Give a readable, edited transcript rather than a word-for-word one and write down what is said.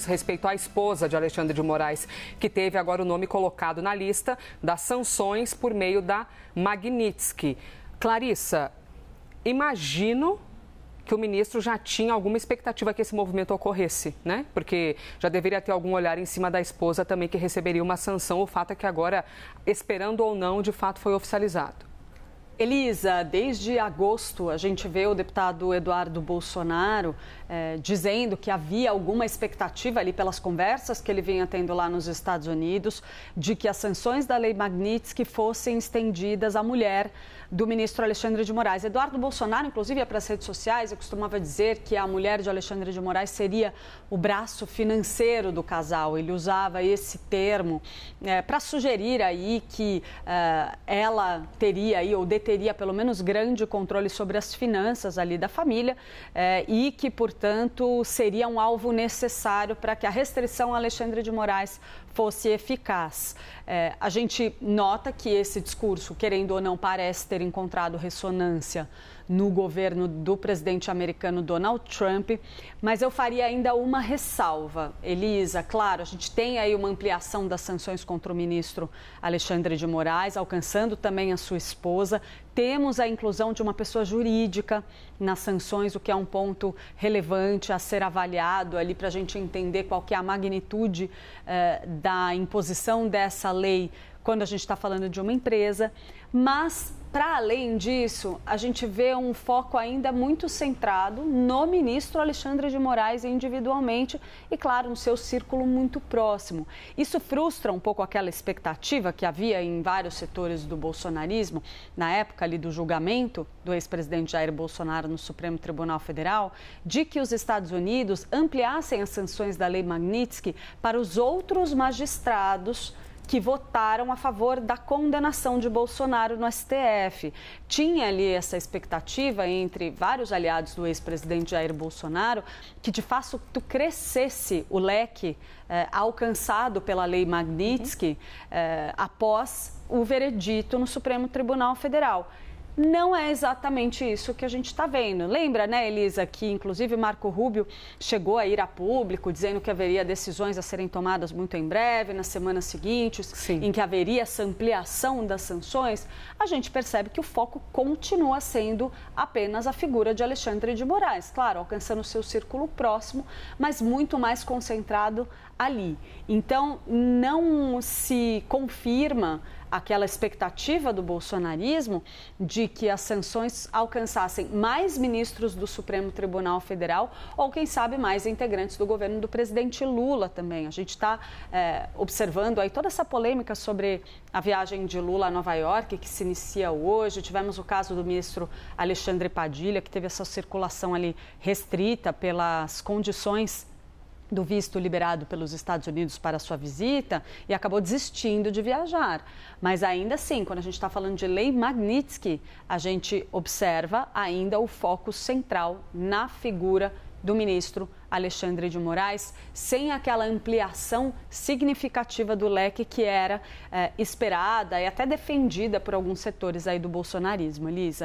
respeito à esposa de Alexandre de Moraes, que teve agora o nome colocado na lista das sanções por meio da Magnitsky. Clarissa, imagino que o ministro já tinha alguma expectativa que esse movimento ocorresse, né? Porque já deveria ter algum olhar em cima da esposa também que receberia uma sanção. O fato é que agora, esperando ou não, de fato foi oficializado. Elisa, desde agosto a gente vê o deputado Eduardo Bolsonaro dizendo que havia alguma expectativa ali pelas conversas que ele vinha tendo lá nos Estados Unidos de que as sanções da Lei Magnitsky fossem estendidas à mulher do ministro Alexandre de Moraes. Eduardo Bolsonaro, inclusive, ia para as redes sociais e costumava dizer que a mulher de Alexandre de Moraes seria o braço financeiro do casal. Ele usava esse termo para sugerir aí que ela teria aí, ou teria pelo menos grande controle sobre as finanças ali da família e que, portanto, seria um alvo necessário para que a restrição a Alexandre de Moraes fosse eficaz. A gente nota que esse discurso, querendo ou não, parece ter encontrado ressonância no governo do presidente americano Donald Trump, mas eu faria ainda uma ressalva. Elisa, claro, a gente tem aí uma ampliação das sanções contra o ministro Alexandre de Moraes, alcançando também a sua esposa. Temos a inclusão de uma pessoa jurídica nas sanções, o que é um ponto relevante a ser avaliado ali para a gente entender qual que é a magnitude da imposição dessa lei quando a gente está falando de uma empresa. Mas, para além disso, a gente vê um foco ainda muito centrado no ministro Alexandre de Moraes individualmente e, claro, no seu círculo muito próximo. Isso frustra um pouco aquela expectativa que havia em vários setores do bolsonarismo, na época ali do julgamento do ex-presidente Jair Bolsonaro no Supremo Tribunal Federal, de que os Estados Unidos ampliassem as sanções da Lei Magnitsky para os outros magistrados que votaram a favor da condenação de Bolsonaro no STF. Tinha ali essa expectativa entre vários aliados do ex-presidente Jair Bolsonaro que, de fato, crescesse o leque alcançado pela Lei Magnitsky após o veredito no Supremo Tribunal Federal. Não é exatamente isso que a gente está vendo. Lembra, né, Elisa, que inclusive Marco Rubio chegou a ir a público dizendo que haveria decisões a serem tomadas muito em breve, nas semanas seguintes, sim, em que haveria essa ampliação das sanções? A gente percebe que o foco continua sendo apenas a figura de Alexandre de Moraes, claro, alcançando o seu círculo próximo, mas muito mais concentrado ali. Então, não se confirma aquela expectativa do bolsonarismo de que as sanções alcançassem mais ministros do Supremo Tribunal Federal ou, quem sabe, mais integrantes do governo do presidente Lula também. A gente está observando aí toda essa polêmica sobre a viagem de Lula a Nova York, que se inicia hoje. Tivemos o caso do ministro Alexandre Padilha, que teve essa circulação ali restrita pelas condições do visto liberado pelos Estados Unidos para a sua visita e acabou desistindo de viajar. Mas ainda assim, quando a gente está falando de Lei Magnitsky, a gente observa ainda o foco central na figura do ministro Alexandre de Moraes, sem aquela ampliação significativa do leque que era esperada e até defendida por alguns setores aí do bolsonarismo. Elisa.